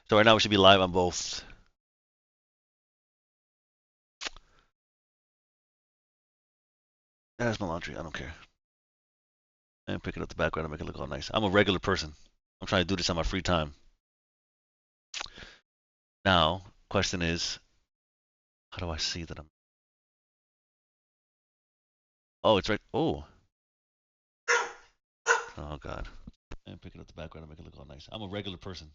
So right now we should be live on both. That's my laundry. I don't care. And pick it up the background and make it look all nice. I'm a regular person. I'm trying to do this on my free time. Now, question is, how do I see that I'm? Oh, it's right. Oh. Oh God. And pick it up the background and make it look all nice. I'm a regular person.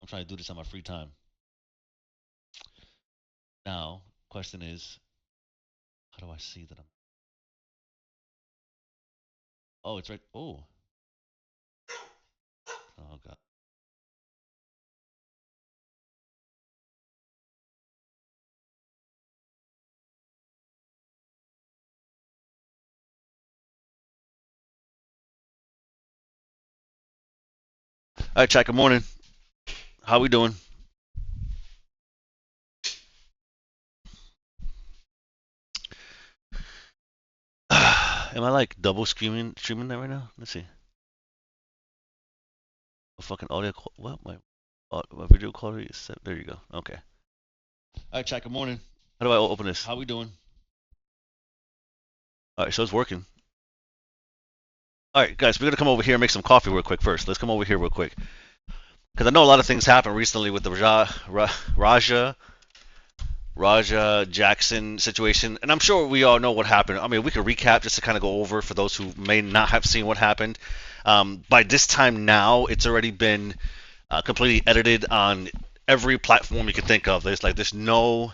I'm trying to do this on my free time. Now, question is, how do I see that I'm? Oh, it's right. Oh. Oh God. All right, chat. Good morning. How we doing? Am I like double streaming that right now? Let's see. A fucking audio. What my video quality is set. There you go. Okay. All right, chat. Good morning. How do I open this? How we doing? All right, so it's working. All right, guys, we're gonna come over here and make some coffee real quick first. Let's come over here real quick because I know a lot of things happened recently with the Raja Jackson situation, and I'm sure we all know what happened. I mean, we could recap just to kind of go over for those who may not have seen what happened. By this time now, it's already been completely edited on every platform you can think of. There's no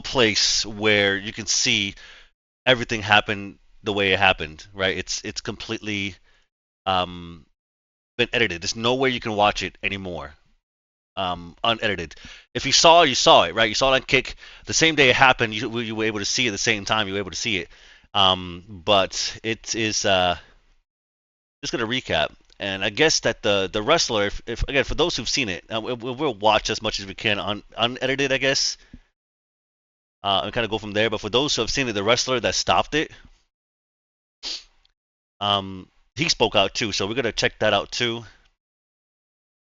place where you can see everything happen the way it happened, right? It's completely been edited. There's no way you can watch it anymore. Unedited. If you saw it, right? You saw it on Kick the same day it happened. You were able to see it at the same time. You were able to see it. But it is just gonna recap. And I guess that the wrestler, if again for those who've seen it, we'll watch as much as we can unedited, I guess, and kind of go from there. But for those who have seen it, the wrestler that stopped it, he spoke out too. So we're gonna check that out too.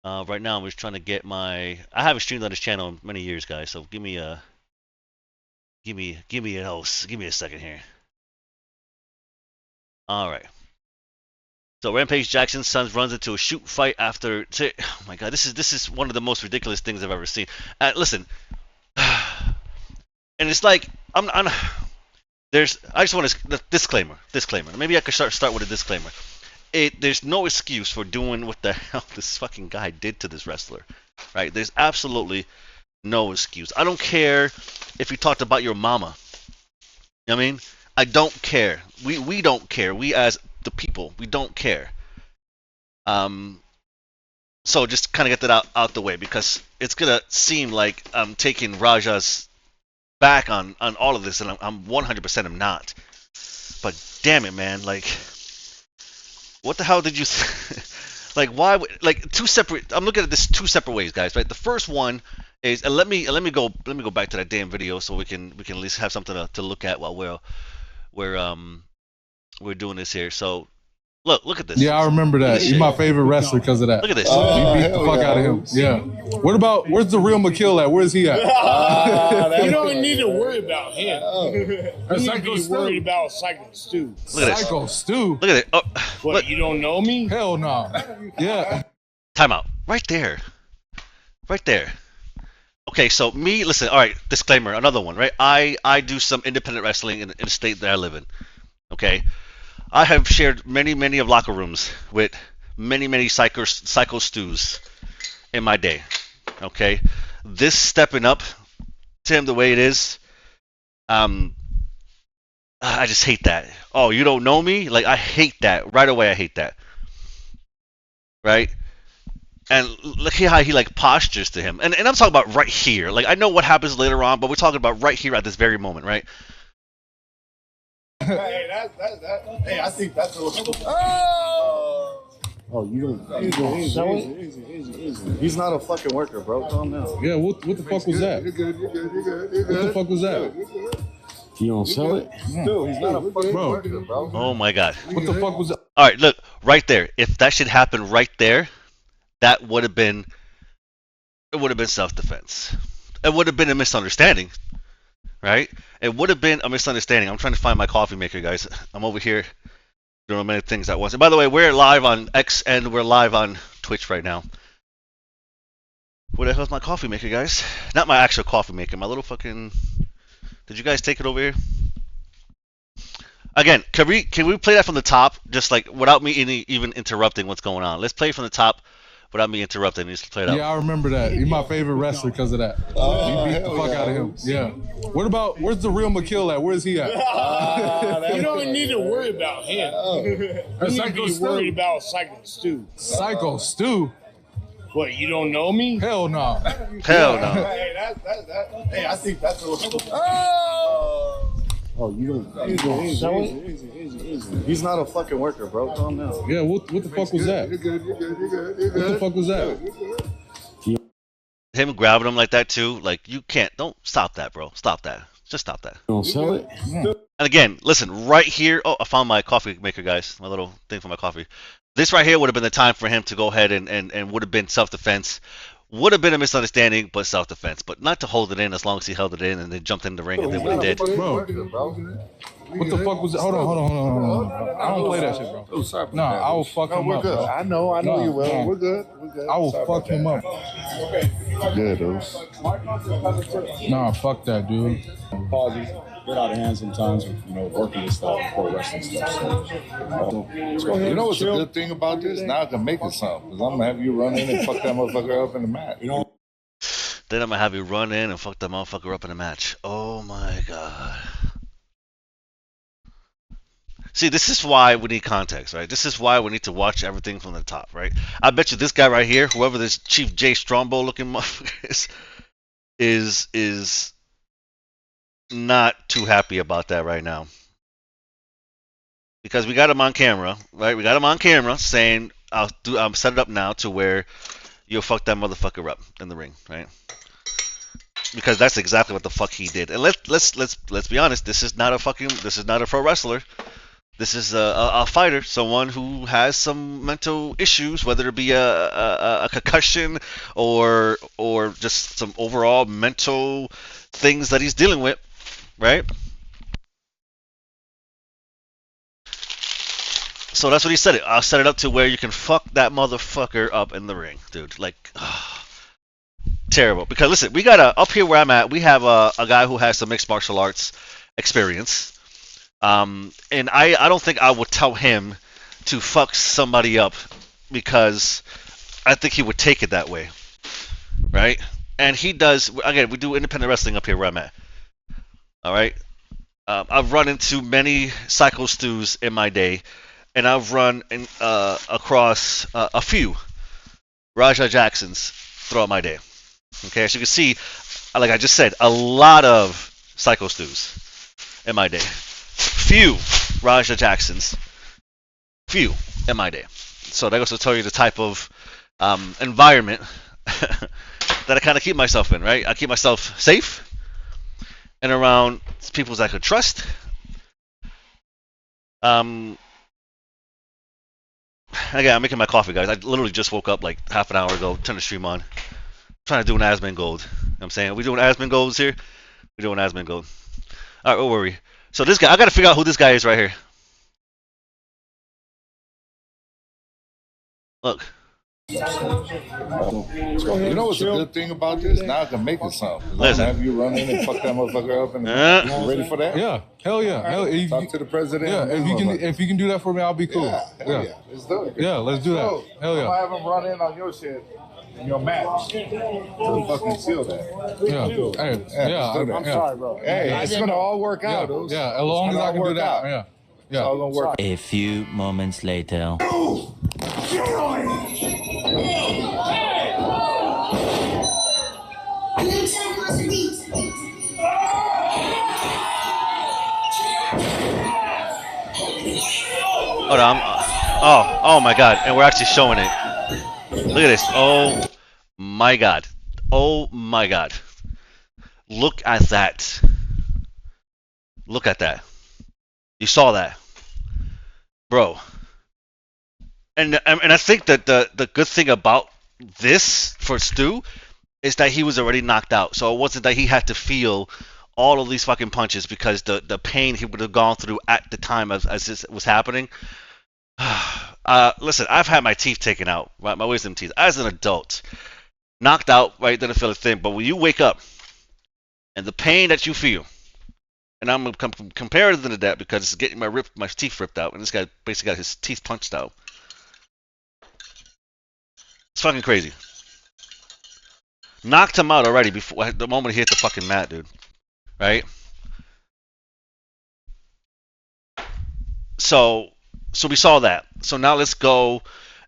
Right now, I'm just trying to get I haven't streamed on this channel in many years, guys. So give me a second here. All right. So Rampage Jackson's son runs into a shoot fight after. Oh my God, this is one of the most ridiculous things I've ever seen. Listen, and it's like I just want to disclaimer. Maybe I could start with a disclaimer. There's no excuse for doing what the hell this fucking guy did to this wrestler, right? There's absolutely no excuse. I don't care if you talked about your mama. You know what I mean? I don't care. We don't care. We as the people, we don't care. So just kind of get that out the way because it's gonna seem like I'm taking Raja's back on all of this, and I'm 100% am not. But damn it, man! Like, what the hell did you? Like, why? Like, two separate. I'm looking at this two separate ways, guys. Right? The first one is, and let me go back to that damn video so we can at least have something to look at while we're doing this here. So look at this. Yeah, I remember that. He's my favorite wrestler because of that. Look at this. He beat the fuck out of him. Yeah. Where's the real McKill at? Where's he at? You don't need to worry about him. You need to be worried about Pyscho Stu. Look at this. Pyscho Stu. Look at it. Oh, what, look. You don't know me? Hell no. Yeah. Time out. Right there. Okay, so listen, all right, disclaimer, another one, right? I do some independent wrestling in the state that I live in, okay? I have shared many of locker rooms with many Pyscho Stus in my day, okay? This stepping up to him the way it is, I just hate that. Oh, you don't know me? Like, I hate that. Right away, I hate that. Right? And look how he like postures to him. And I'm talking about right here. Like, I know what happens later on, but we're talking about right here at this very moment, right? Hey, I think that's a little. Oh, you don't sell it? Easy. He's not a fucking worker, bro. Calm down. Yeah, what the fuck was that? You're good. What the fuck was that? You don't sell it? Dude, he's not a fucking worker, bro. Oh my God. What the fuck was that? All right, look, right there. If that should happen right there, that would have been self-defense. It would have been a misunderstanding, right? It would have been a misunderstanding. I'm trying to find my coffee maker, guys. I'm over here doing many things at once. And by the way, we're live on X and we're live on Twitch right now. Where the hell's my coffee maker, guys? Not my actual coffee maker, my little fucking... Did you guys take it over here? Again, can we play that from the top, just like without me even interrupting what's going on? Let's play it from the top without me interrupting. Just play it out. Yeah, I remember that. He's my favorite wrestler because of that. He beat the fuck out of him. Yeah. Where's the real McKill at? Where's he at? You don't need to worry about him. You need to be worried about Pyscho Stu. Pyscho Stu? What, you don't know me? Hell no. Hell no. Hey, I think that's what. Oh, you don't sell it? Easy. He's not a fucking worker, bro. Calm down. Yeah, what the fuck was that? You're good. What the fuck was that? Him grabbing him like that too, like you can't. Don't stop that, bro. Stop that. Just stop that. Don't sell it? And again, listen, right here. Oh, I found my coffee maker, guys. My little thing for my coffee. This right here would have been the time for him to go ahead and would have been self-defense. Would have been a misunderstanding, but self-defense. But not to hold it in as long as he held it in and then jumped in the ring and did what he did. Bro, what the fuck was that? Hold on. I don't play that shit, bro. Oh, sorry. No, I will fuck him we're up, good. bro. I know you will. No. We're good. I will fuck him up. Good, dude. Nah, fuck that, dude. Apologies. Get out of hand sometimes with, working this stuff, pro wrestling stuff. So, You know what's a good thing about this? Now I can make it something. Because I'm going to have you run in and fuck that motherfucker up in the mat. Then I'm gonna have you run in and fuck that motherfucker up in a match. Oh my god. See, this is why we need context, right? This is why we need to watch everything from the top, right? I bet you this guy right here, whoever this Chief J Strongbow looking motherfucker is not too happy about that right now. Because we got him on camera, right? We got him on camera saying, "I'm set it up now to where you'll fuck that motherfucker up in the ring," right? Because that's exactly what the fuck he did. And let's be honest. This is not a pro wrestler. This is a fighter, someone who has some mental issues, whether it be a concussion or just some overall mental things that he's dealing with, right? So that's what he said. I'll set it up to where you can fuck that motherfucker up in the ring, dude. Like, terrible. Because listen, we got up here where I'm at, we have a guy who has some mixed martial arts experience. And I don't think I would tell him to fuck somebody up because I think he would take it that way, right? And he does. Again, we do independent wrestling up here where I'm at. All right. I've run into many Pyscho Stus in my day, and I've run across a few Raja Jacksons throughout my day. Okay, as you can see, like I just said, a lot of Pyscho Stus in my day. Few Raja Jacksons. Few in my day. So that goes to tell you the type of environment that I kind of keep myself in, right? I keep myself safe and around people that I could trust. Again, I'm making my coffee, guys. I literally just woke up like half an hour ago, turned the stream on. Trying to do an Asmongold. You know what I'm saying? Are we doing Asmongolds here? We're doing Asmongold. Alright, don't worry. So this guy, I gotta figure out who this guy is right here. Look. You know what's a good thing about this? Now I can make it something. Listen. Have you run in and fuck that motherfucker up in the mat. You ready for that? Yeah, hell yeah. Talk to the president. Yeah, if you can do that for me, I'll be cool. Yeah. Let's do it. Yeah, let's do that. Hell I'm gonna yeah. have him run in on your shit in your match to fucking seal that. Yeah. Hey, yeah. I'm sorry, bro. Hey, it's gonna all work out, dude. Yeah, as long as I can do that. Yeah. It's all gonna work. A few moments later. Hold on. Oh my god. And we're actually showing it. Look at this. Oh my god. Oh my god. Look at that. Look at that. You saw that. Bro. And I think that the good thing about this for Stu is that he was already knocked out, so it wasn't that he had to feel all of these fucking punches because the pain he would have gone through at the time as this was happening. Listen, I've had my teeth taken out, my wisdom teeth, as an adult. Knocked out, right? Didn't feel a thing. But when you wake up and the pain that you feel, and I'm comparing to that because it's getting my teeth ripped out, and this guy basically got his teeth punched out. It's fucking crazy. Knocked him out already before the moment he hit the fucking mat, dude. Right? So we saw that. So now let's go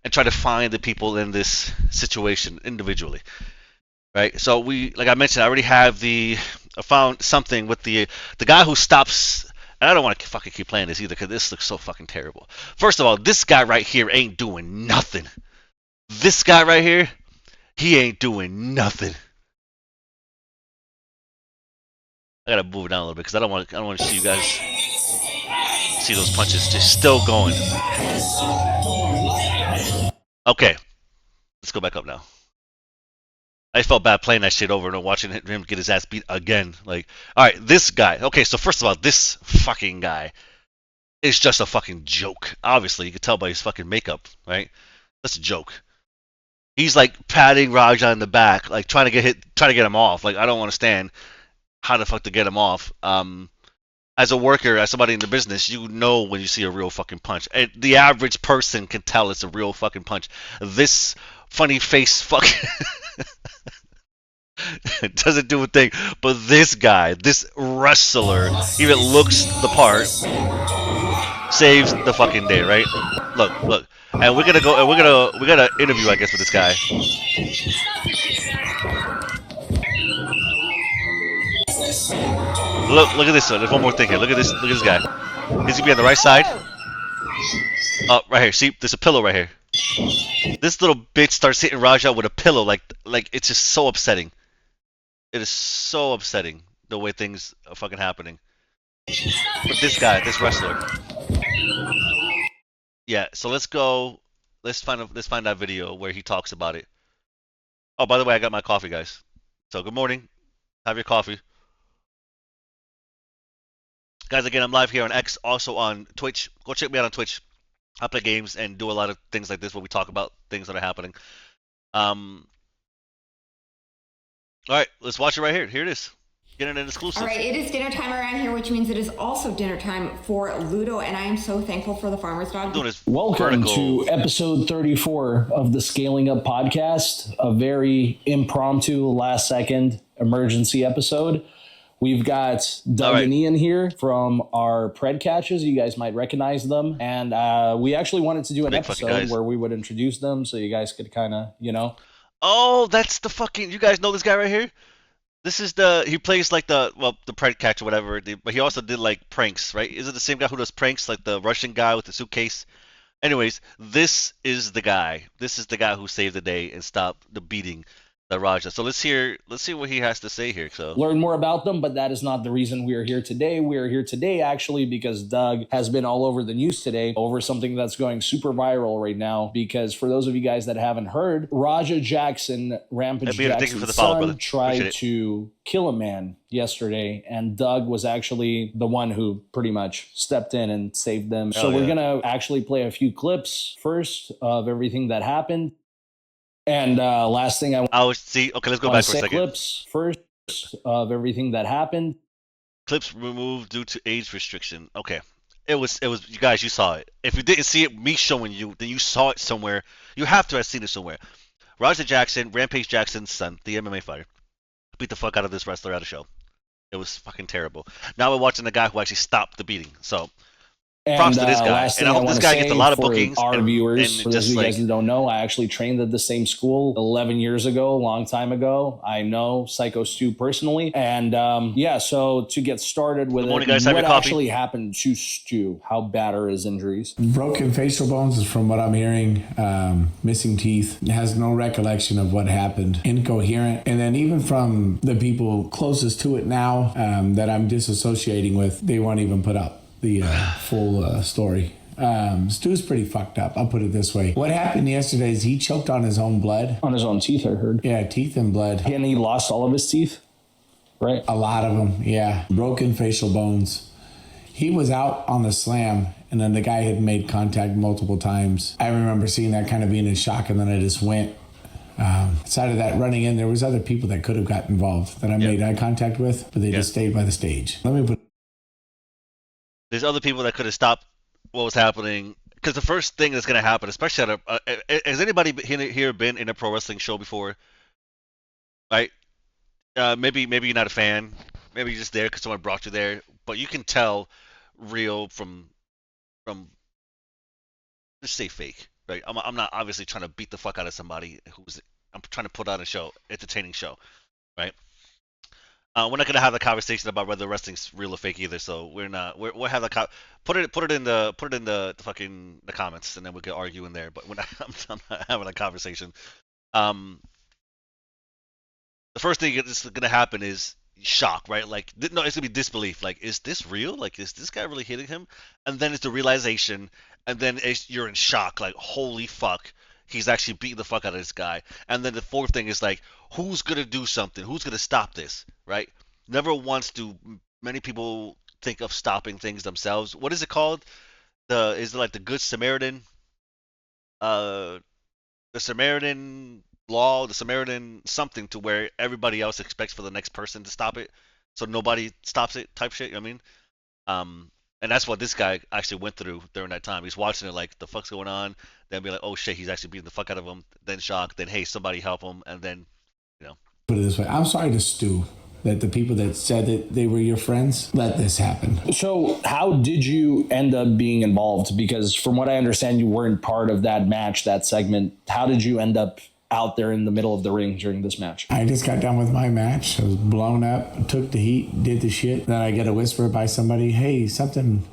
and try to find the people in this situation individually. Right? So like I mentioned, I already have I found something with the guy who stops. And I don't want to fucking keep playing this either because this looks so fucking terrible. First of all, this guy right here ain't doing nothing. This guy right here, he ain't doing nothing. I gotta move it down a little bit because I don't want to see you guys see those punches just still going. Okay, let's go back up now. I felt bad playing that shit over and watching him get his ass beat again. Like, all right, this guy. Okay, so first of all, this fucking guy is just a fucking joke. Obviously, you can tell by his fucking makeup, right? That's a joke. He's like patting Raja in the back, like trying to get him off. Like, I don't understand how the fuck to get him off. As a worker, as somebody in the business, you know when you see a real fucking punch. And the average person can tell it's a real fucking punch. This funny face fucking doesn't do a thing. But this guy, this wrestler, even looks the part, saves the fucking day, right? Look. And we're gonna interview, I guess, with this guy. Look at this one. There's one more thing here. Look at this guy. He's gonna be on the right side. Oh, right here. See, there's a pillow right here. This little bitch starts hitting Raja with a pillow. Like it's just so upsetting. It is so upsetting the way things are fucking happening. But this guy, this wrestler. Yeah. So let's go. Let's find that video where he talks about it. Oh, by the way, I got my coffee, guys. So good morning. Have your coffee. Guys, again, I'm live here on X, also on Twitch. Go check me out on Twitch. I play games and do a lot of things like this where we talk about things that are happening. All right, let's watch it right here. Here it is. Getting an exclusive. All right, it is dinner time around here, which means it is also dinner time for Ludo, and I am so thankful for the Farmer's Dog. Welcome to episode 34 of the Scaling Up podcast, a very impromptu, last-second emergency episode. We've got Doug and Ian here from our Pred Catches. You guys might recognize them. And we actually wanted to do an episode where we would introduce them so you guys could kind of, Oh, that's the fucking... You guys know this guy right here? This is he plays like the Pred Catch or whatever, but he also did like pranks, right? Is it the same guy who does pranks, like the Russian guy with the suitcase? Anyways, this is the guy. This is the guy who saved the day and stopped the beating. Raja. So let's see what he has to say here. So learn more about them, but that is not the reason we are here today. We are here today actually because Doug has been all over the news today over something that's going super viral right now. Because for those of you guys that haven't heard, Raja Jackson, Rampage Jackson's son, tried to kill a man yesterday, and Doug was actually the one who pretty much stepped in and saved them. So we're gonna actually play a few clips first of everything that happened. And last thing I was see. Okay, let's go back for a second. Clips first of everything that happened. Clips removed due to age restriction. Okay, it was. You guys, you saw it. If you didn't see it, me showing you, then you saw it somewhere. You have to have seen it somewhere. Raja Jackson, Rampage Jackson's son, the MMA fighter, beat the fuck out of this wrestler at a show. It was fucking terrible. Now we're watching the guy who actually stopped the beating. So. Props to this guy, and I hope this guy gets a lot of bookings. Our viewers, for those of you guys who don't know, I actually trained at the same school 11 years ago, a long time ago. I know Pyscho Stu personally, and so to get started with what actually happened to Stu? How bad are his injuries? Broken facial bones is from what I'm hearing. Missing teeth. Has no recollection of what happened. Incoherent, and then even from the people closest to it now that I'm disassociating with, they won't even put up the full story. Stu's pretty fucked up. I'll put it this way. What happened yesterday is he choked on his own blood. On his own teeth, I heard. Yeah, teeth and blood. And he lost all of his teeth, right? A lot of them, yeah. Broken facial bones. He was out on the slam, and then the guy had made contact multiple times. I remember seeing that, kind of being in shock, and then I just went. Aside of that, running in, there was other people that could have got involved that I made eye contact with, but they just stayed by the stage. There's other people that could have stopped what was happening, because the first thing that's going to happen, especially has anybody here been in a pro wrestling show before? Right? Maybe you're not a fan. Maybe you're just there because someone brought you there. But you can tell real from just say fake. Right? I'm not obviously trying to beat the fuck out of somebody I'm trying to put on a show, entertaining show, right? We're not gonna have the conversation about whether wrestling's real or fake either. So we're not. We'll have the put it in the fucking the comments, and then we can argue in there. But we're not, I'm not having a conversation. The first thing that's gonna happen is shock, right? Like, no, it's gonna be disbelief. Like, is this real? Like, is this guy really hitting him? And then it's the realization, and then you're in shock. Like, holy fuck. He's actually beating the fuck out of this guy. And then the fourth thing is like, who's going to do something? Who's going to stop this, right? Never once do many people think of stopping things themselves. What is it called? Is it like the Good Samaritan? The Samaritan law, the Samaritan something to where everybody else expects for the next person to stop it. So nobody stops it type shit, you know what I mean? And that's what this guy actually went through during that time. He's watching it like, the fuck's going on? Then be like, oh shit, he's actually beating the fuck out of him. Then shock. Then, hey, somebody help him. And then, you know. Put it this way. I'm sorry to Stu that the people that said that they were your friends let this happen. So how did you end up being involved? Because from what I understand, you weren't part of that match, that segment. How did you end up out there in the middle of the ring during this match? I just got done with my match. I was blown up, took the heat, did the shit. Then I get a whisper by somebody, hey, something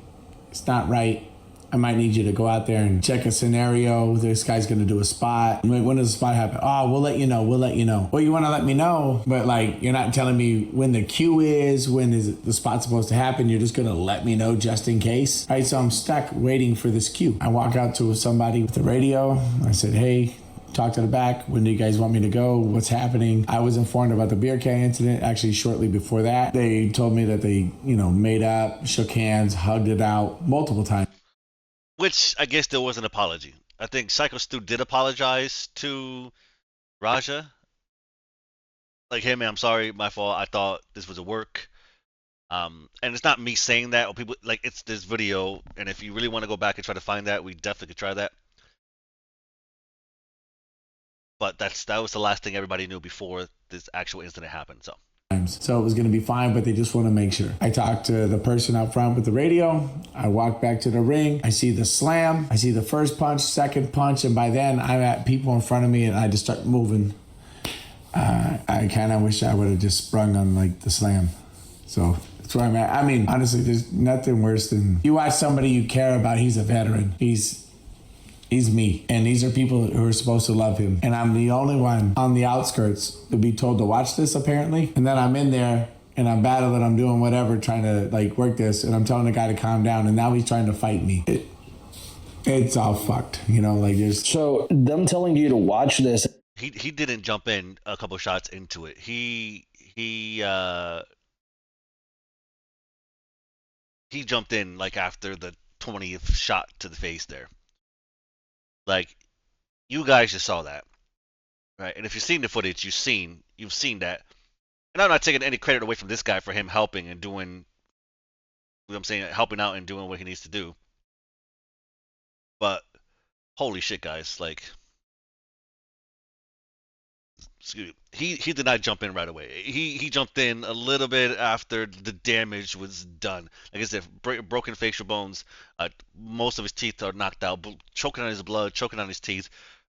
is not right. I might need you to go out there and check a scenario. This guy's going to do a spot. When does the spot happen? Oh, we'll let you know. We'll let you know. Well, you want to let me know, but like, you're not telling me when the cue is, when is the spot supposed to happen. You're just going to let me know just in case. All right, so I'm stuck waiting for this cue. I walk out to somebody with the radio. I said, hey, talk to the back. When do you guys want me to go? What's happening? I was informed about the beer can incident actually shortly before that. They told me that they, made up, shook hands, hugged it out multiple times. Which I guess there was an apology. I think Pyscho Stu did apologize to Raja. Like, hey man, I'm sorry, my fault. I thought this was a work. And it's not me saying that, or people like, it's this video, and if you really want to go back and try to find that, we definitely could try that. But that was the last thing everybody knew before this actual incident happened. So it was going to be fine, but they just want to make sure. I talked to the person out front with the radio. I walk back to the ring. I see the slam. I see the first punch, second punch, and by then I'm at people in front of me, and I just start moving. I kind of wish I would have just sprung on like the slam. So that's where I'm at. I mean, honestly, there's nothing worse than you watch somebody you care about. He's a veteran. He's me. And these are people who are supposed to love him. And I'm the only one on the outskirts to be told to watch this, apparently. And then I'm in there and I'm battling, I'm doing whatever, trying to like work this. And I'm telling the guy to calm down. And now he's trying to fight me. It's all fucked, like there's... So them telling you to watch this. He didn't jump in a couple shots into it. He jumped in like after the 20th shot to the face there. Like, you guys just saw that, right? And if you've seen the footage, you've seen that. And I'm not taking any credit away from this guy for him helping and doing what I'm saying, helping out and doing what he needs to do. But holy shit, guys! Like, excuse me, he did not jump in right away. He jumped in a little bit after the damage was done. Like I said, broken facial bones. Most of his teeth are knocked out. Choking on his blood, choking on his teeth,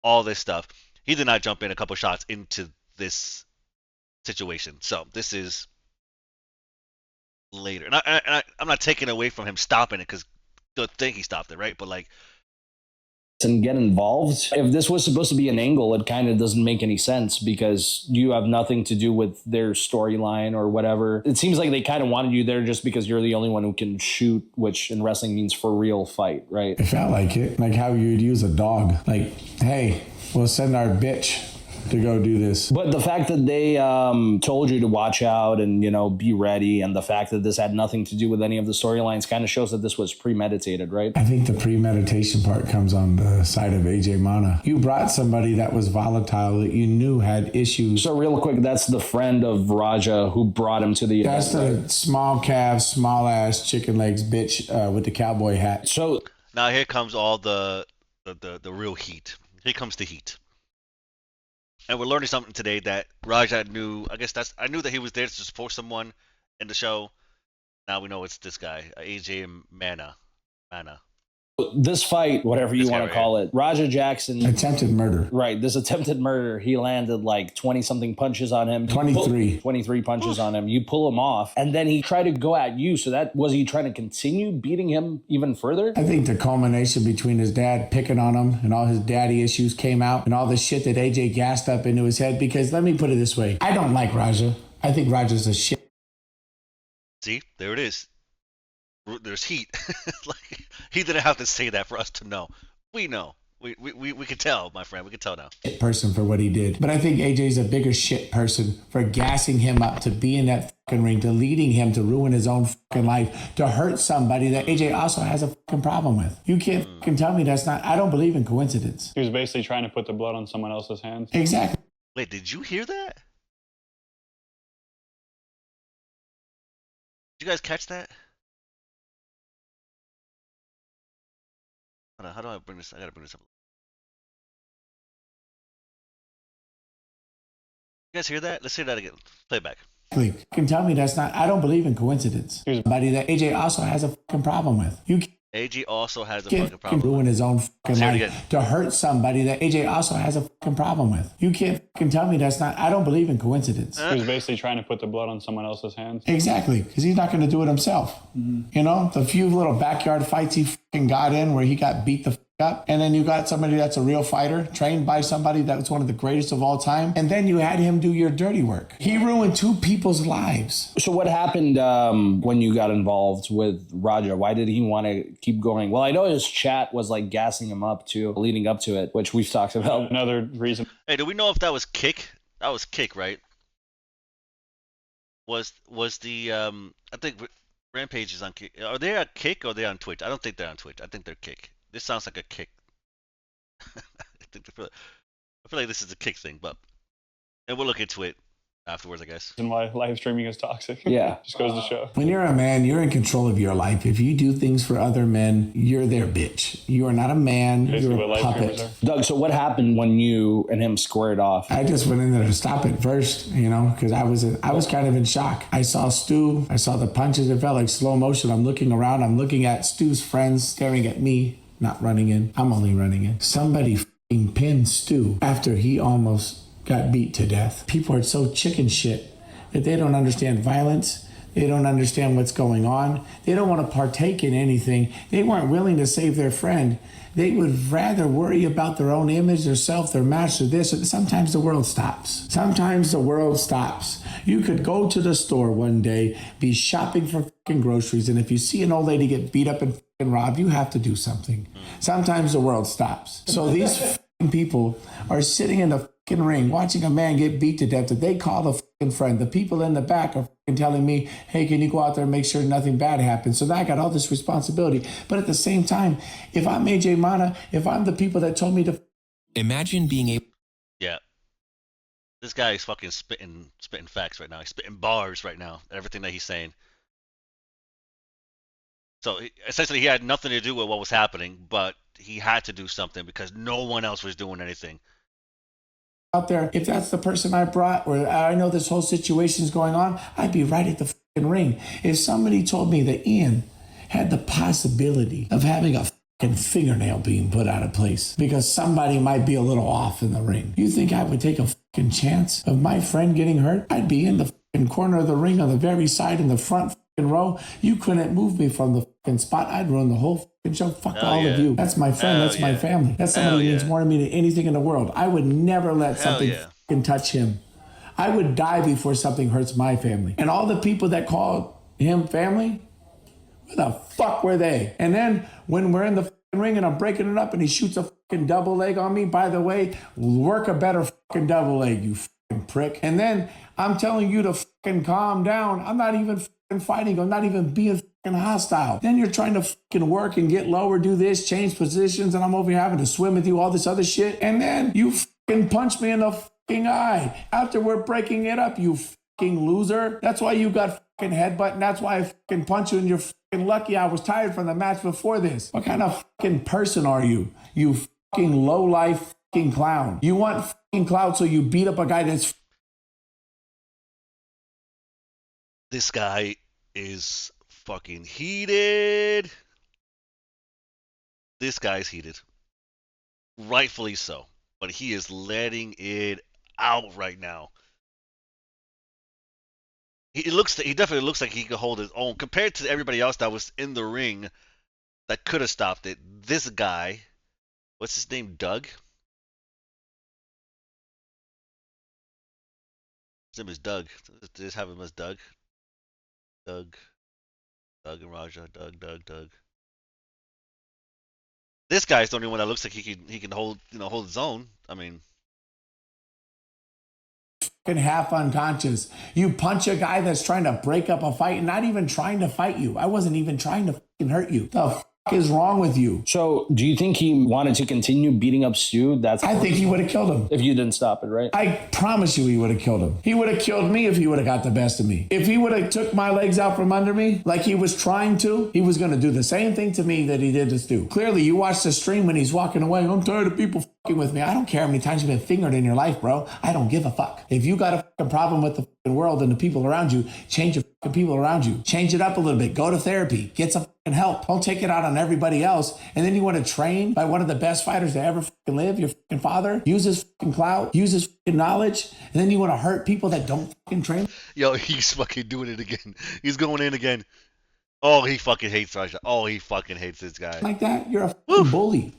all this stuff. He did not jump in a couple shots into this situation. So this is later. And I'm not taking away from him stopping it, because don't think he stopped it, right? But like, and get involved. If this was supposed to be an angle, it kind of doesn't make any sense because you have nothing to do with their storyline or whatever. It seems like they kind of wanted you there just because you're the only one who can shoot, which in wrestling means for real fight, right? It felt like it, like how you'd use a dog. Like, hey, we'll send our bitch to go do this. But the fact that they told you to watch out and, you know, be ready, and the fact that this had nothing to do with any of the storylines kind of shows that this was premeditated, right? I think the premeditation part comes on the side of AJ Mana. You brought somebody that was volatile that you knew had issues. So real quick, that's the friend of Raja who brought him to the event. That's the small calves, small ass, chicken legs bitch with the cowboy hat. So now here comes all the real heat. Here comes the heat. And we're learning something today that Raja knew. I knew that he was there to support someone in the show. Now we know it's this guy, AJ Mana. this fight, whatever you want to call it, Raja Jackson. Attempted murder. Right. This attempted murder, he landed like 20-something punches on him. 23 punches on him. You pull him off, and then he tried to go at you. So that, was he trying to continue beating him even further? I think the culmination between his dad picking on him and all his daddy issues came out, and all the shit that AJ gassed up into his head. Because let me put it this way. I don't like Raja. I think Raja's a shit. See, there it is. There's heat. Like, he didn't have to say that for us to know. We know. We can tell, my friend. We can tell now. Person for what he did. But I think AJ's a bigger shit person for gassing him up to be in that fucking ring, to leading him to ruin his own fucking life, to hurt somebody that AJ also has a fucking problem with. You can't fucking tell me that's not. I don't believe in coincidence. He was basically trying to put the blood on someone else's hands. Exactly. Wait, did you hear that? Did you guys catch that? How do I bring this? I gotta bring this up. You guys hear that? Let's hear that again. Play it back. You can tell me that's not. I don't believe in coincidence. Somebody that AJ also has a fucking problem with. You AJ also has a can't fucking problem. ruin his own fucking life to hurt somebody that AJ also has a fucking problem with. You can't fucking tell me that's not. I don't believe in coincidence. He was basically trying to put the blood on someone else's hands. Exactly, because he's not going to do it himself. You know, the few little backyard fights he fucking got in where he got beat the fuck up, and then you got somebody that's a real fighter, trained by somebody that was one of the greatest of all time, and then you had him do your dirty work. He ruined two people's lives. So what happened when you got involved with Raja? Why did he want to keep going? Well, I know his chat was like gassing him up too, leading up to it, which we've talked about. Another reason. Hey, do we know if that was Kick? That was Kick, right? Was the I think Rampage is on Kick. Are they at Kick or are they on Twitch? I don't think they're on Twitch. I think they're Kick. This sounds like a Kick. I feel like this is a Kick thing, but and we'll look into it afterwards, I guess. And why live streaming is toxic. Yeah. Just goes to show. When you're a man, you're in control of your life. If you do things for other men, you're their bitch. You are not a man. Basically you're a puppet. Doug, so what happened when you and him squared off? I just went in there to stop it first, you know, because I was kind of in shock. I saw Stu. I saw the punches. It felt like slow motion. I'm looking around. I'm looking at Stu's friends staring at me, not running in. I'm only running in. Somebody f***ing pinned Stu after he almost got beat to death. People are so chicken shit that they don't understand violence. They don't understand what's going on. They don't want to partake in anything. They weren't willing to save their friend. They would rather worry about their own image, their self, their match, or this. Sometimes the world stops. Sometimes the world stops. You could go to the store one day, be shopping for fucking groceries, and if you see an old lady get beat up and fucking robbed, you have to do something. Sometimes the world stops. So these fucking people are sitting in the fucking ring watching a man get beat to death that they call the fucking friend. The people in the back are fucking telling me, hey, can you go out there and make sure nothing bad happens? So now I got all this responsibility. But at the same time, if I'm AJ Mana, if I'm the people that told me to imagine being able. Yeah. This guy is fucking spitting facts right now. He's spitting bars right now. Everything that he's saying. So essentially, he had nothing to do with what was happening, but he had to do something because no one else was doing anything. Out there, if that's the person I brought, or I know this whole situation's going on, I'd be right at the fucking ring. If somebody told me that Ian had the possibility of having a fucking fingernail being put out of place because somebody might be a little off in the ring, you think I would take a fucking chance of my friend getting hurt? I'd be in the fucking corner of the ring on the very side in the front fucking row. You couldn't move me from the fucking spot. I'd run the whole show. Fuck Hell all yeah. of you. That's my friend. Hell That's my yeah. family. That's somebody Hell who means yeah. more to me than anything in the world. I would never let Hell something yeah. fucking touch him. I would die before something hurts my family. And all the people that called him family, where the fuck were they? And then when we're in the fucking ring and I'm breaking it up and he shoots a fucking double leg on me, by the way, work a better fucking double leg, you fucking prick. And then I'm telling you to fucking calm down. I'm not even fucking fighting. I'm not even being fucking hostile. Then you're trying to fucking work and get lower, do this, change positions, and I'm over here having to swim with you, all this other shit. And then you fucking punch me in the fucking eye after we're breaking it up, you fucking loser. That's why you got fucking headbutt, and that's why I fucking punch you, and you're fucking lucky I was tired from the match before this. What kind of fucking person are you? You fucking low-life fucking clown. You want fucking clout, so you beat up a guy that's... This guy is fucking heated. This guy's heated. Rightfully so. But he is letting it out right now. He definitely looks like he could hold his own compared to everybody else that was in the ring that could have stopped it. This guy, what's his name? Doug? His name is Doug. Just have him as Doug. Doug and Raja. Doug. This guy's the only one that looks like he can hold his own. I mean, half unconscious. You punch a guy that's trying to break up a fight and not even trying to fight you. I wasn't even trying to fucking hurt you. The fuck is wrong with you? So, do you think he wanted to continue beating up Stu? I think he would have killed him. If you didn't stop it, right? I promise you he would have killed him. He would have killed me if he would have got the best of me. If he would have took my legs out from under me like he was trying to, he was going to do the same thing to me that he did to Stu. Clearly, you watched the stream when he's walking away. I'm tired of people fucking with me. I don't care how many times you've been fingered in your life, bro. I don't give a fuck. If you got a fucking problem with the fucking world and the people around you, change your fucking people around you. Change it up a little bit. Go to therapy. Get some fucking help. Don't take it out on everybody else. And then you want to train by one of the best fighters to ever fucking live, your fucking father, use his fucking clout, use his fucking knowledge, and then you want to hurt people that don't fucking train? yo, he's fucking doing it again. He's going in again. Oh, he fucking hates Raja. Oh, he fucking hates this guy. Like that? You're a fucking bully.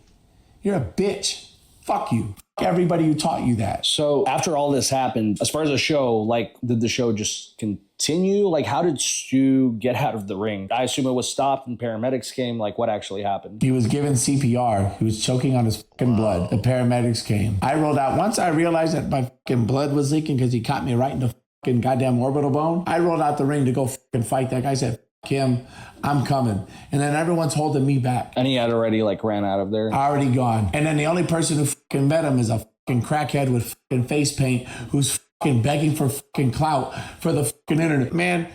You're a bitch. Fuck you. Fuck everybody who taught you that. So after all this happened, as far as the show, like, did the show just continue? Like, how did Stu get out of the ring? I assume it was stopped and paramedics came. Like, what actually happened? He was given CPR. He was choking on his fucking blood. The paramedics came. I rolled out. Once I realized that my fucking blood was leaking because he caught me right in the fucking goddamn orbital bone, I rolled out the ring to go fucking fight that guy. I said, Kim, I'm coming. And then everyone's holding me back. And he had already like ran out of there. Already gone. And then the only person who fucking met him is a fucking crackhead with fucking face paint who's fucking begging for fucking clout for the fucking internet. Man,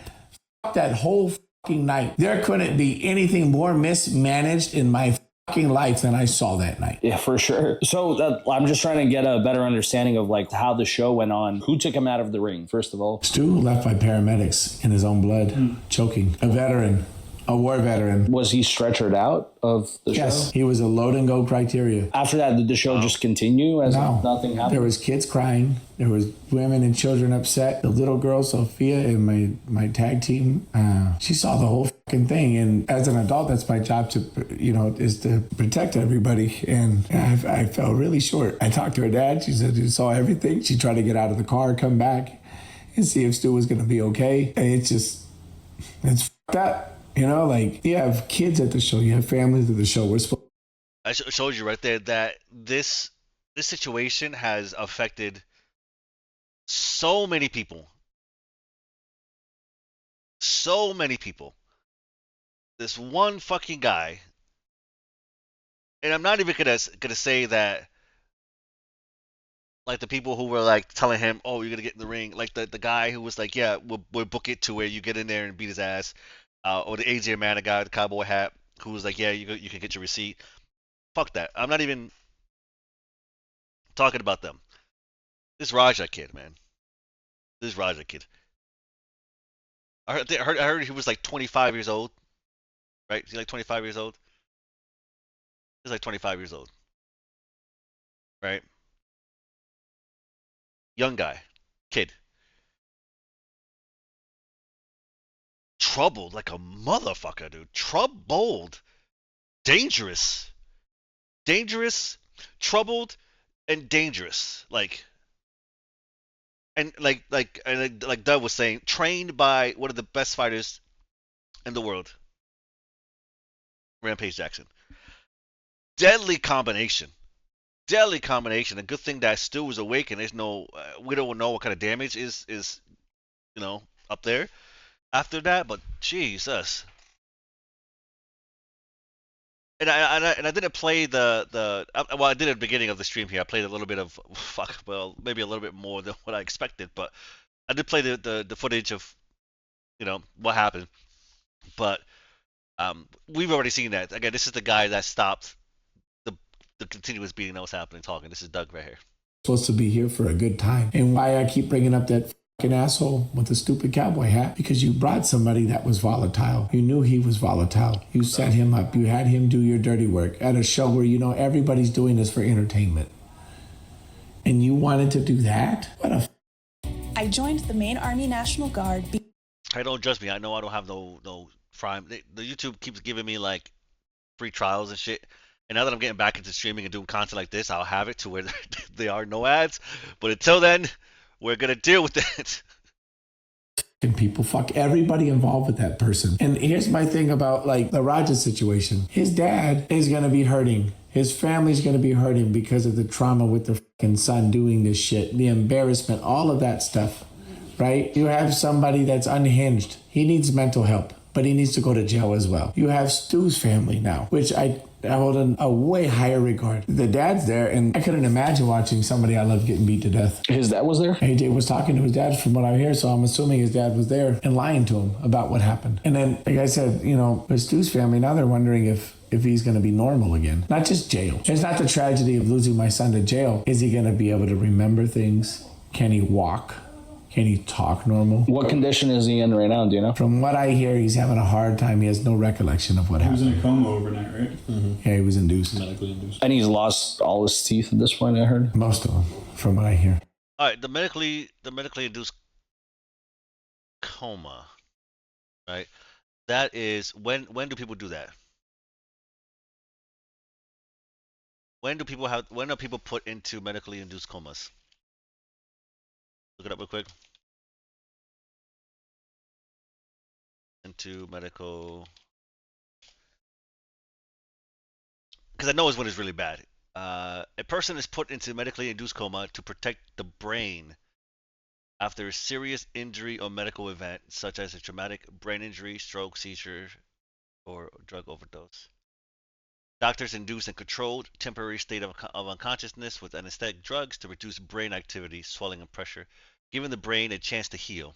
fuck that whole fucking night. There couldn't be anything more mismanaged in my fucking life than I saw that night. Yeah, for sure. So I'm just trying to get a better understanding of like how the show went on. Who took him out of the ring, first of all? Stu left by paramedics in his own blood, choking. A veteran. A war veteran. Was he stretchered out of the show? Yes, he was a load and go criteria. After that, did the show just continue as nothing happened? There was kids crying. There was women and children upset. The little girl, Sophia, in my tag team, she saw the whole fucking thing. And as an adult, that's my job to, is to protect everybody. And I fell really short. I talked to her dad. She said she saw everything. She tried to get out of the car, come back, and see if Stu was going to be okay. And it's fucked up. You have kids at the show. You have families at the show. We're supposed. I showed you right there that this situation has affected so many people. So many people. This one fucking guy, and I'm not even gonna say that. Like the people who were like telling him, "Oh, you're gonna get in the ring," like the guy who was like, "Yeah, we'll book it to where you get in there and beat his ass." Or the AJ Manna guy with the cowboy hat who was like, yeah, you can get your receipt. Fuck that. I'm not even talking about them. This Raja kid, man. This Raja kid. I heard he was like 25 years old. Right? Is he like 25 years old? He's like 25 years old. Right? Young guy. Kid. Troubled like a motherfucker, dude. Troubled. dangerous, troubled, and dangerous. Like Doug was saying, trained by one of the best fighters in the world, Rampage Jackson. Deadly combination. A good thing that Stu was awake and there's no, we don't know what kind of damage is up there after that. But Jesus. And I didn't play I did at the beginning of the stream here. I played a little bit of maybe a little bit more than what I expected, but I did play the footage of what happened. But we've already seen that. Again, this is the guy that stopped the continuous beating that was happening. Talking. This is Doug right here. Supposed to be here for a good time. And why I keep bringing up that fucking asshole with the stupid cowboy hat? Because you brought somebody that was volatile. You knew he was volatile. You set him up. You had him do your dirty work at a show where everybody's doing this for entertainment. And you wanted to do that? What a I joined the Maine Army National Guard. Hey, don't judge me. I know I don't have no prime. The YouTube keeps giving me like free trials and shit. And now that I'm getting back into streaming and doing content like this, I'll have it to where there are no ads. But until then, we're going to deal with it. And people, fuck everybody involved with that person. And here's my thing about like the Raja situation. His dad is going to be hurting. His family's going to be hurting because of the trauma with the fucking son doing this shit, the embarrassment, all of that stuff, right? You have somebody that's unhinged. He needs mental help, but he needs to go to jail as well. You have Stu's family now, which I hold in a way higher regard. The dad's there, and I couldn't imagine watching somebody I love getting beat to death. His dad was there? AJ was talking to his dad from what I hear, so I'm assuming his dad was there and lying to him about what happened. And then, like I said, with Stu's family, now they're wondering if he's going to be normal again. Not just jail. It's not the tragedy of losing my son to jail. Is he going to be able to remember things? Can he walk? Can he talk normal? What condition is he in right now? Do you know? From what I hear, he's having a hard time. He has no recollection of what happened. He was in a coma overnight, right? Mm-hmm. Yeah, he was induced. Medically induced. And he's lost all his teeth at this point, I heard? Most of them, from what I hear. All right, the medically induced coma, right? That is, when do people do that? When are people put into medically induced comas? Look it up real quick. Into medical, because I know it's when it's really bad. A person is put into medically induced coma to protect the brain after a serious injury or medical event, such as a traumatic brain injury, stroke, seizure, or drug overdose. Doctors induce a controlled temporary state of unconsciousness with anesthetic drugs to reduce brain activity, swelling, and pressure, giving the brain a chance to heal.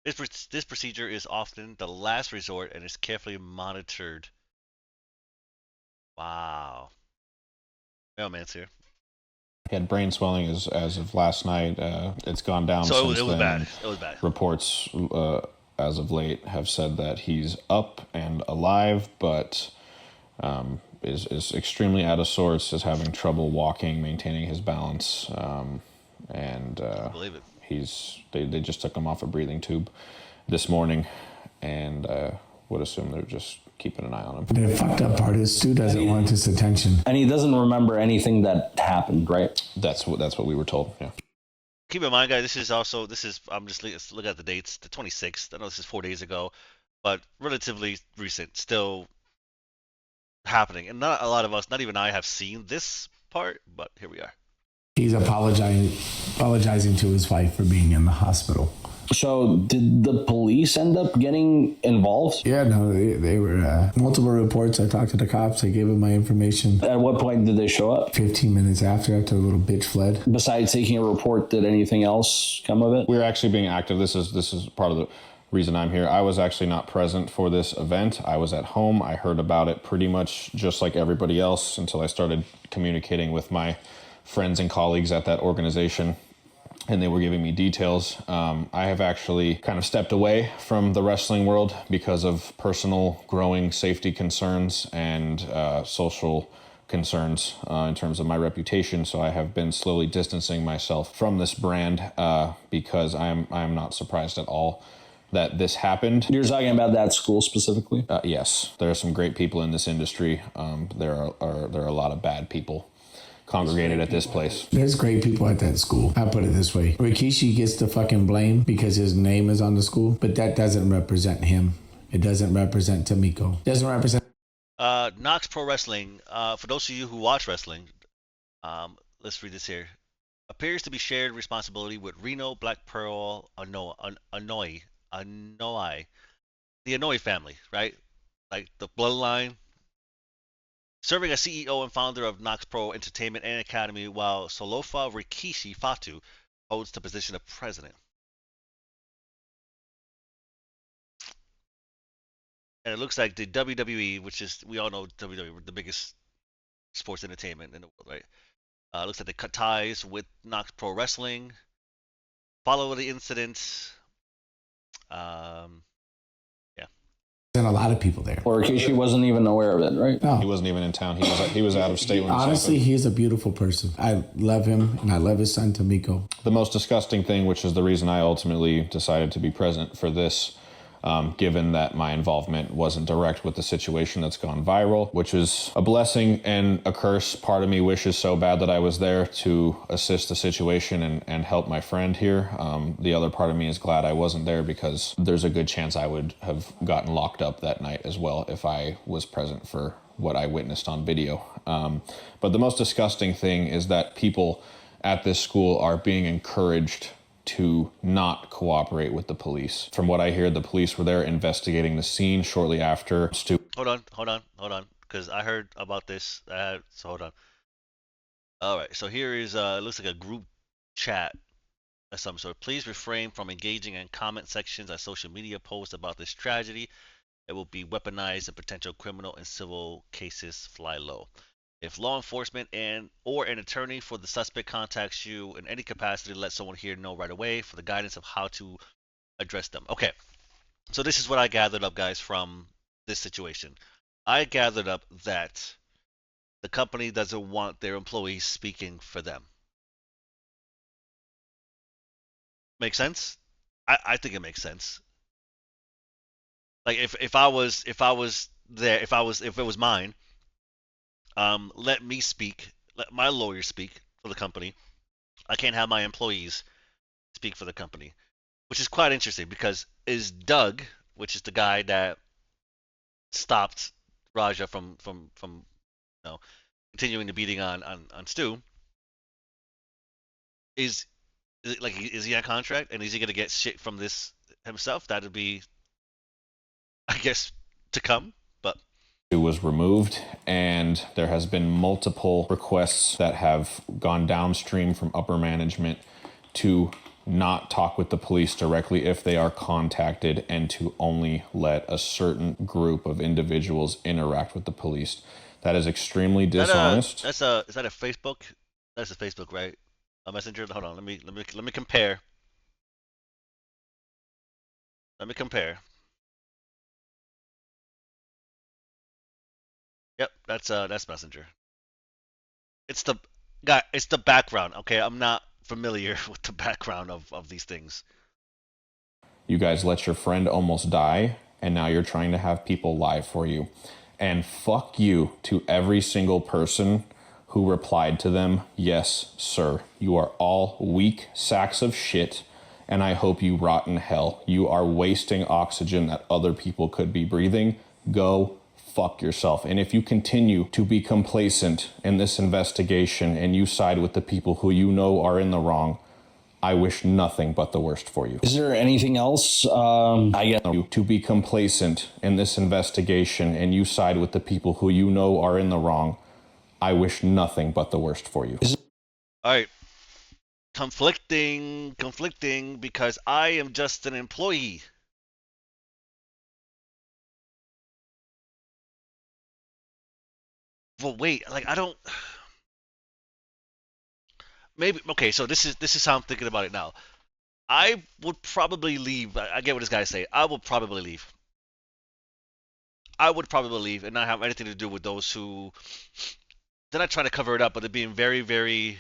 This procedure is often the last resort and is carefully monitored. Wow. Mailman's here. He had brain swelling as of last night. It's gone down so since it was then. bad. It was bad. Reports as of late have said that he's up and alive, but is extremely out of sorts, is having trouble walking, maintaining his balance, and I believe it. They just took him off a breathing tube this morning, and would assume they're just keeping an eye on him. The fucked up part is Stu doesn't want his attention. And he doesn't remember anything that happened, right? That's what we were told, yeah. Keep in mind, guys, I'm just looking at the dates, the 26th. I know this is 4 days ago, but relatively recent, still happening. And not a lot of us, not even I, have seen this part, but here we are. He's apologizing to his wife for being in the hospital. So did the police end up getting involved? Yeah, no, they were multiple reports. I talked to the cops. I gave them my information. At what point did they show up? 15 minutes after the little bitch fled. Besides taking a report, did anything else come of it? We're actually being active. This is part of the reason I'm here. I was actually not present for this event. I was at home. I heard about it pretty much just like everybody else until I started communicating with my friends and colleagues at that organization, and they were giving me details. I have actually kind of stepped away from the wrestling world because of personal growing safety concerns and social concerns in terms of my reputation. So I have been slowly distancing myself from this brand because I am not surprised at all that this happened. You're talking about that school specifically? Yes, there are some great people in this industry. There are a lot of bad people congregated at this place. There's great people at that school. I'll put it this way. Rikishi gets the fucking blame because his name is on the school, but that doesn't represent him. It doesn't represent Tamiko. It doesn't represent... Konxx Pro Wrestling, for those of you who watch wrestling, let's read this here. Appears to be shared responsibility with Reno, Black Pearl, Anoi, the Anoi family, right? Like the bloodline. Serving as CEO and founder of Konxx Pro Entertainment and Academy, while Solofa Rikishi Fatu holds the position of president. And it looks like the WWE, which is, we all know WWE, the biggest sports entertainment in the world, right? Looks like they cut ties with Konxx Pro Wrestling. Follow the incident. And a lot of people there. Or Rikishi wasn't even aware of it, right? No. He wasn't even in town. He was out of state when Honestly, this he's a beautiful person. I love him, and I love his son, Tamiko. The most disgusting thing, which is the reason I ultimately decided to be present for this, given that my involvement wasn't direct with the situation that's gone viral, which is a blessing and a curse. Part of me wishes so bad that I was there to assist the situation and help my friend here. The other part of me is glad I wasn't there because there's a good chance I would have gotten locked up that night as well if I was present for what I witnessed on video. But the most disgusting thing is that people at this school are being encouraged to not cooperate with the police. From what I hear, the police were there investigating the scene shortly after Stu. Hold on, because I heard about this. So hold on. All right, so here is it looks like a group chat of some sort. Please refrain from engaging in comment sections and social media posts about this tragedy. It will be weaponized and potential criminal and civil cases fly low. If law enforcement or an attorney for the suspect contacts you in any capacity, let someone here know right away for the guidance of how to address them. Okay, so this is what I gathered up, guys, from this situation. I gathered up that the company doesn't want their employees speaking for them. Make sense? I think it makes sense. Like if it was mine, let me speak, let my lawyer speak for the company. I can't have my employees speak for the company, which is quite interesting because is Doug, which is the guy that stopped Raja from continuing the beating on Stu, is he on contract and is he gonna get shit from this himself? That'd be, I guess, to come, but. Was removed, and there has been multiple requests that have gone downstream from upper management to not talk with the police directly if they are contacted and to only let a certain group of individuals interact with the police. That is extremely dishonest. Is that a Facebook? That's a Facebook, right? A messenger. Hold on, let me compare. Let me compare. Yep, that's Messenger. It's the background, okay? I'm not familiar with the background of these things. You guys let your friend almost die, and now you're trying to have people lie for you. And fuck you to every single person who replied to them, yes, sir. You are all weak sacks of shit, and I hope you rot in hell. You are wasting oxygen that other people could be breathing. Go fuck yourself. And if you continue to be complacent in this investigation and you side with the people who you know are in the wrong, I wish nothing but the worst for you. Is there anything else? I guess you to be complacent in this investigation and you side with the people who you know are in the wrong, I wish nothing but the worst for you. All right. Conflicting because I am just an employee. Well, wait, like I don't. Maybe okay. So this is how I'm thinking about it now. I would probably leave. I get what this guy's saying. I would probably leave. I would probably leave and not have anything to do with those who. They're not trying to cover it up, but they're being very, very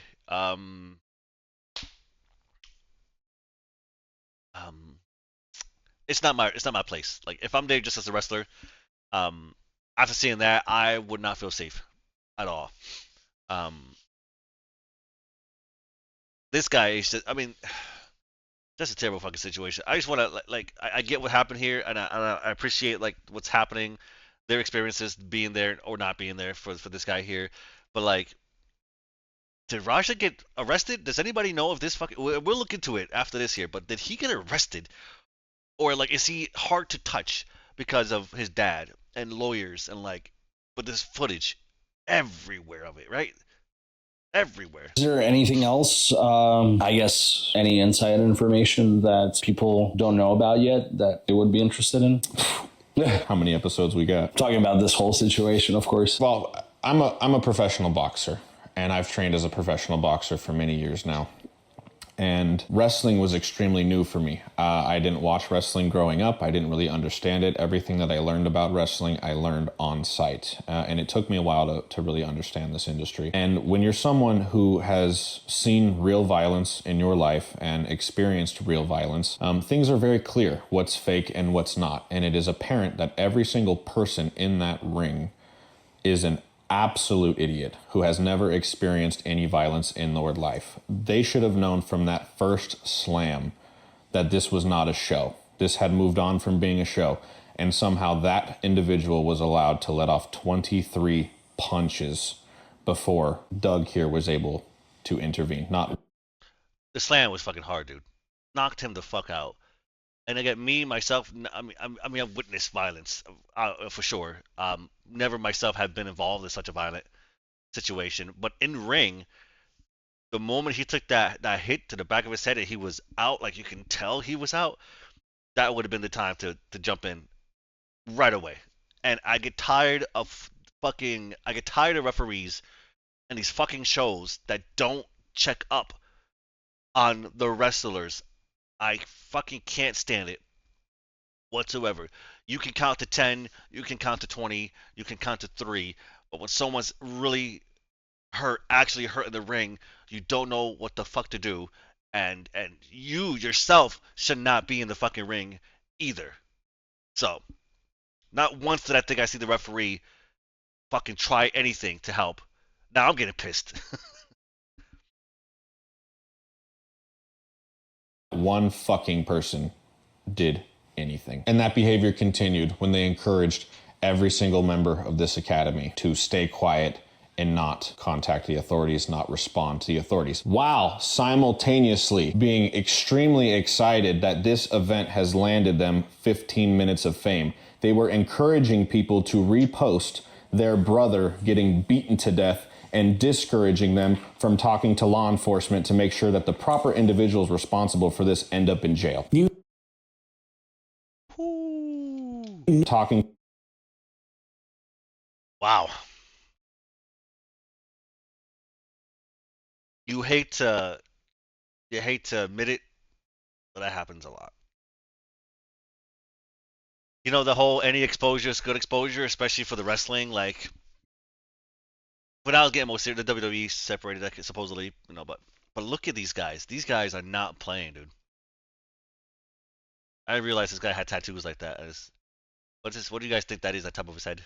it's not my place. Like if I'm there just as a wrestler, after seeing that, I would not feel safe at all. This guy is just, I mean, that's a terrible fucking situation. I just want to like I get what happened here, and I appreciate like what's happening, their experiences being there or not being there for this guy here, but like, did Raja get arrested? Does anybody know if this fucking? We'll look into it after this here, but did he get arrested, or like is he hard to touch because of his dad and lawyers and like, but there's footage everywhere of it, right? Everywhere. Is there anything else, I guess, any inside information that people don't know about yet that they would be interested in? How many episodes we got? Talking about this whole situation, of course. Well, I'm a professional boxer, and I've trained as a professional boxer for many years now. And wrestling was extremely new for me. I didn't watch wrestling growing up. I didn't really understand it. Everything that I learned about wrestling, I learned on site. And it took me a while to really understand this industry. And when you're someone who has seen real violence in your life and experienced real violence, things are very clear what's fake and what's not. And it is apparent that every single person in that ring is an absolute idiot who has never experienced any violence in their life. They should have known from that first slam that this was not a show. This had moved on from being a show, and somehow that individual was allowed to let off 23 punches before Doug here was able to intervene. The slam was fucking hard, dude. Knocked him the fuck out. And again, me myself, I mean, I've witnessed violence for sure. Never myself have been involved in such a violent situation, but in ring, the moment he took that hit to the back of his head and he was out, like you can tell he was out, that would have been the time to jump in right away. And I get tired of referees and these fucking shows that don't check up on the wrestlers. I fucking can't stand it whatsoever. You can count to 10, you can count to 20, you can count to 3, but when someone's really hurt, actually hurt in the ring, you don't know what the fuck to do, and you yourself should not be in the fucking ring either. So, not once did I think I see the referee fucking try anything to help. Now I'm getting pissed. One fucking person did anything. And that behavior continued when they encouraged every single member of this academy to stay quiet and not contact the authorities, not respond to the authorities, while simultaneously being extremely excited that this event has landed them 15 minutes of fame. They were encouraging people to repost their brother getting beaten to death and discouraging them from talking to law enforcement to make sure that the proper individuals responsible for this end up in jail. Talking. Wow. You hate to admit it, but that happens a lot. You know, the whole any exposure is good exposure, especially for the wrestling, like when I was getting more serious, the WWE separated that supposedly, you know, but look at these guys. These guys are not playing, dude. I didn't realize this guy had tattoos like that. What do you guys think that is on top of his head?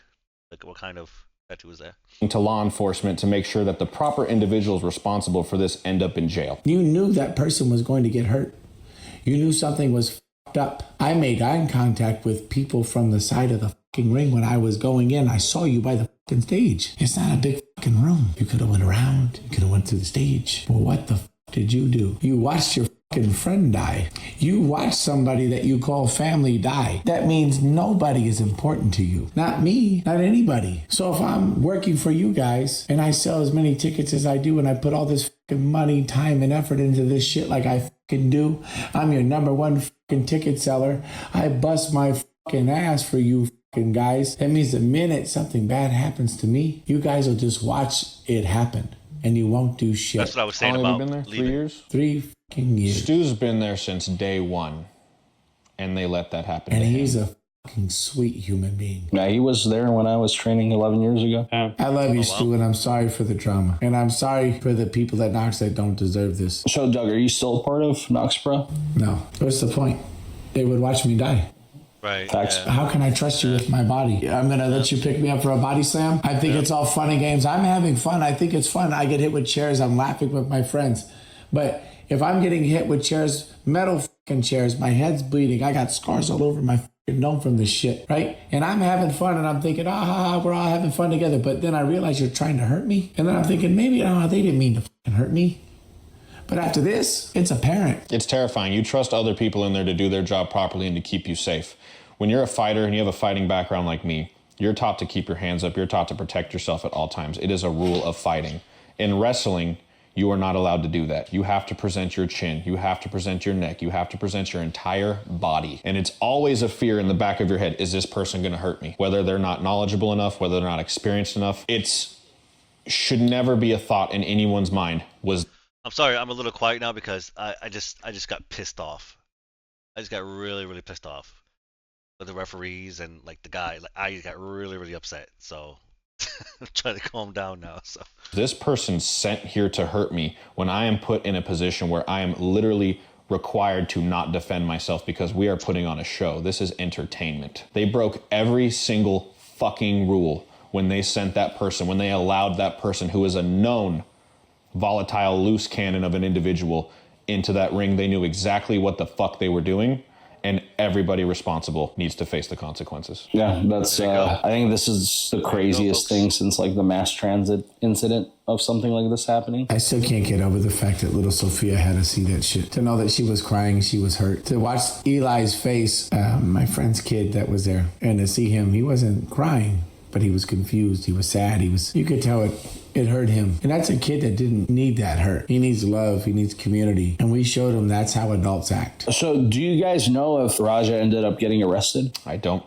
Like, what kind of tattoo is that? To law enforcement to make sure that the proper individuals responsible for this end up in jail. You knew that person was going to get hurt. You knew something was fucked up. I made eye contact with people from the side of the fucking ring when I was going in. I saw you by the fucking stage. It's not a big fucking room. You could have went around. You could have went through the stage. Well, what the fuck did you do? You watched your fucking friend die. You watched somebody that you call family die. That means nobody is important to you. Not me, not anybody. So if I'm working for you guys and I sell as many tickets as I do and I put all this fucking money, time, and effort into this shit like I fucking do, I'm your number one fucking ticket seller. I bust my fucking ass for you fucking guys. That means the minute something bad happens to me, you guys will just watch it happen. And you won't do shit. That's what I was saying How about long have you been there? 3 years? 3 fucking years. Stu's been there since day one, and they let that happen. And to he's him. a fucking sweet human being. Yeah, he was there when I was training 11 years ago. I love you, Stu, and I'm sorry for the drama. And I'm sorry for the people at Knox that don't deserve this. So, Doug, are you still a part of Konxx Pro? No. What's the point? They would watch me die. Right. Facts. Yeah. How can I trust you with my body? I'm going to let you pick me up for a body slam? I think it's all fun and games. I'm having fun. I think it's fun. I get hit with chairs. I'm laughing with my friends. But if I'm getting hit with chairs, metal fucking chairs, my head's bleeding. I got scars all over my fucking dome from this shit, right? And I'm having fun and I'm thinking, we're all having fun together. But then I realize you're trying to hurt me. And then I'm thinking, maybe, they didn't mean to fucking hurt me. But after this, it's apparent. It's terrifying. You trust other people in there to do their job properly and to keep you safe. When you're a fighter and you have a fighting background like me, you're taught to keep your hands up. You're taught to protect yourself at all times. It is a rule of fighting. In wrestling, you are not allowed to do that. You have to present your chin. You have to present your neck. You have to present your entire body. And it's always a fear in the back of your head. Is this person going to hurt me? Whether they're not knowledgeable enough, whether they're not experienced enough, should never be a thought in anyone's mind. I'm sorry, I'm a little quiet now because I just got pissed off. I just got really, really pissed off with the referees and like the guy. Like I got really, really upset. So I'm trying to calm down now. So This person sent here to hurt me when I am put in a position where I am literally required to not defend myself because we are putting on a show. This is entertainment. They broke every single fucking rule when they sent that person, when they allowed that person who is a known volatile loose cannon of an individual into that ring. They knew exactly what the fuck they were doing, and everybody responsible needs to face the consequences. Yeah, that's I think this is the craziest thing since like the mass transit incident of something like this happening. I still can't get over the fact that little Sophia had to see that shit, to know that she was crying, she was hurt, to watch Eli's face, my friend's kid that was there, and to see him, he wasn't crying, but he was confused, he was sad, you could tell it hurt him. And that's a kid that didn't need that hurt. He needs love. He needs community. And we showed him that's how adults act. So do you guys know if Raja ended up getting arrested? I don't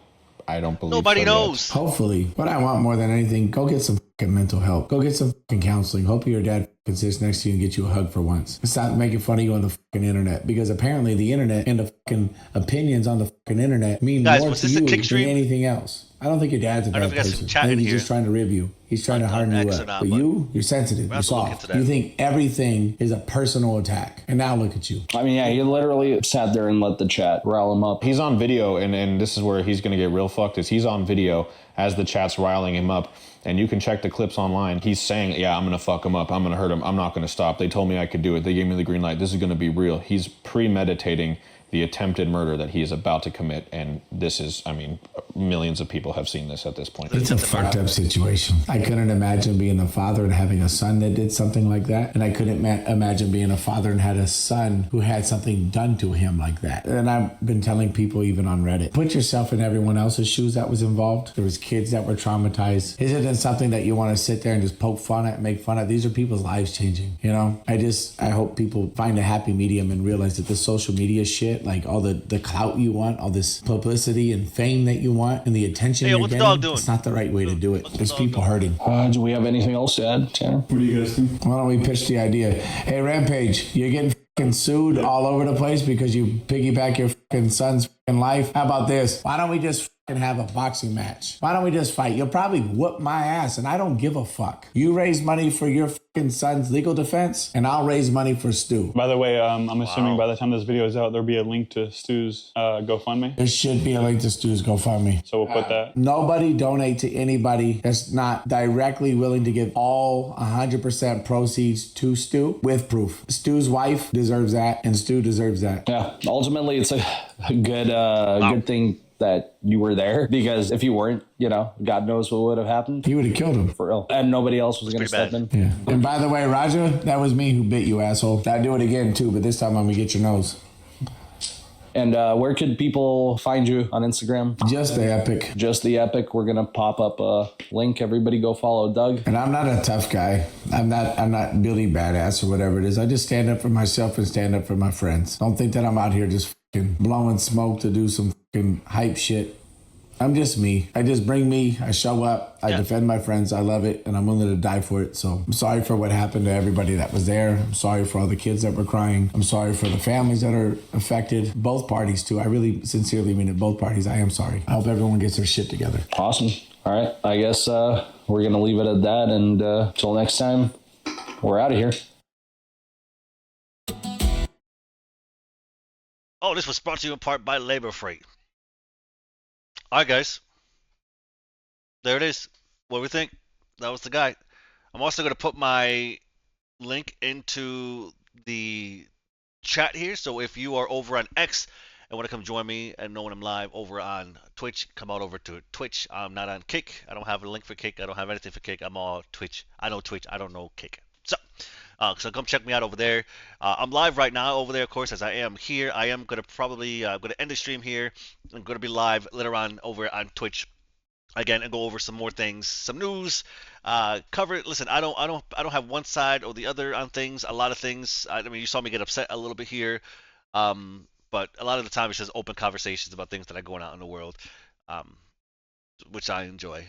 believe nobody knows. Hopefully. What I want more than anything, go get some fucking mental help. Go get some fucking counseling. Hope your dad fucking sits next to you and get you a hug for once. Stop making fun of you on the fucking internet. Because apparently the internet and the fucking opinions on the fucking internet mean more to you than anything else. I don't think your dad's a bad person. I think he's just trying to rib you. He's trying to harden you up. But you're sensitive. You're soft. You think everything is a personal attack. And now look at you. I mean, yeah, he literally sat there and let the chat rile him up. He's on video, and this is where he's going to get real fucked, is he's on video as the chat's riling him up. And you can check the clips online. He's saying, yeah, I'm going to fuck him up. I'm going to hurt him. I'm not going to stop. They told me I could do it. They gave me the green light. This is going to be real. He's premeditating the attempted murder that he is about to commit. And this is, I mean, millions of people have seen this at this point. It's a fucked up situation. I couldn't imagine being a father and having a son that did something like that. And I couldn't imagine being a father and had a son who had something done to him like that. And I've been telling people even on Reddit, put yourself in everyone else's shoes that was involved. There was kids that were traumatized. Isn't it something that you want to sit there and just poke fun at and make fun of? These are people's lives changing, you know? I hope people find a happy medium and realize that the social media shit, like all the clout you want, all this publicity and fame that you want, and the attention you're getting, it's not the right way to do it. There's people hurting. Do we have anything else to add, Tanner? What do you guys think? Why don't we pitch the idea? Hey, Rampage, you're getting fucking sued all over the place because you piggyback your fucking son's fucking life. How about this? Why don't we just fucking have a boxing match? Why don't we just fight? You'll probably whoop my ass, and I don't give a fuck. You raise money for your fucking son's legal defense, and I'll raise money for Stu. By the way, I'm assuming by the time this video is out, there'll be a link to Stu's GoFundMe. There should be a link to Stu's GoFundMe. So we'll put that. Nobody donate to anybody that's not directly willing to give all 100% proceeds to Stu with proof. Stu's wife deserves that, and Stu deserves that. Yeah, ultimately, it's a good thing that you were there, because if you weren't, God knows what would have happened. You would have killed him. For real. And nobody else was going to step in. Yeah. And by the way, Raja, that was me who bit you, asshole. I'd do it again too, but this time I'm going to get your nose. And where could people find you on Instagram? Just the Epic. Just the Epic. We're going to pop up a link. Everybody go follow Doug. And I'm not a tough guy. I'm not Billy Badass or whatever it is. I just stand up for myself and stand up for my friends. Don't think that I'm out here just fucking blowing smoke to do some fucking hype shit. I'm just me. I just bring me. I show up. I defend my friends. I love it, and I'm willing to die for it. So I'm sorry for what happened to everybody that was there. I'm sorry for all the kids that were crying. I'm sorry for the families that are affected. Both parties, too. I really sincerely mean it. Both parties. I am sorry. I hope everyone gets their shit together. Awesome. All right. I guess we're going to leave it at that. And until next time, we're out of here. Oh, this was brought to you in part by Labor Freight. All right, guys. There it is. What do we think? That was the guy. I'm also going to put my link into the chat here. So if you are over on X and want to come join me and know when I'm live over on Twitch, come out over to Twitch. I'm not on Kick. I don't have a link for Kick. I don't have anything for Kick. I'm all Twitch. I know Twitch. I don't know Kick. So come check me out over there. I'm live right now over there, of course, as I am here. I am gonna probably gonna end the stream here. I'm gonna be live later on over on Twitch again and go over some more things, some news, cover it. Listen, I don't have one side or the other on things. A lot of things. I mean, you saw me get upset a little bit here, but a lot of the time it's just open conversations about things that are going on in the world, which I enjoy.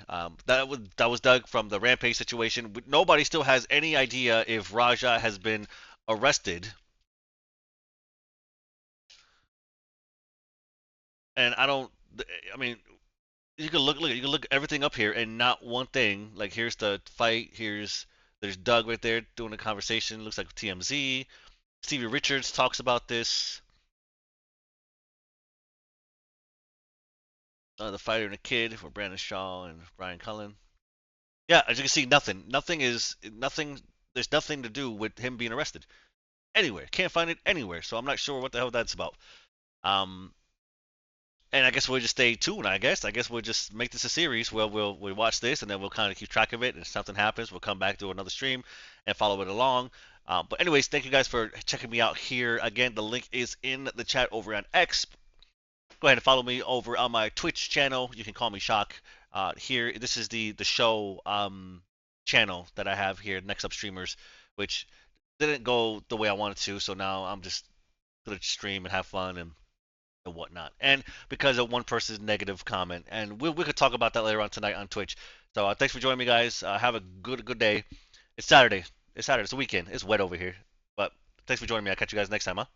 That was Doug from the Rampage situation. Nobody still has any idea if Raja has been arrested, and I don't. I mean, you can you can look everything up here and not one thing. Like here's the fight. There's Doug right there doing a conversation. Looks like TMZ. Stevie Richards talks about this. The fighter and the kid for Brandon Shaw and Brian Cullen. Yeah, as you can see, nothing. Nothing. There's nothing to do with him being arrested anywhere. Can't find it anywhere. So I'm not sure what the hell that's about. Um, and I guess we'll just stay tuned. I guess we'll just make this a series where we'll watch this and then we'll kind of keep track of it. And if something happens, we'll come back to another stream and follow it along. But anyways, thank you guys for checking me out here. Again, the link is in the chat over on X. Go ahead and follow me over on my Twitch channel. You can call me Shock. Here, this is the show channel that I have here, Next Up Streamers, which didn't go the way I wanted to. So now I'm just gonna stream and have fun and whatnot. And because of one person's negative comment, and we could talk about that later on tonight on Twitch. So thanks for joining me, guys. Have a good day. It's Saturday. It's Saturday. It's the weekend. It's wet over here. But thanks for joining me. I'll catch you guys next time, huh?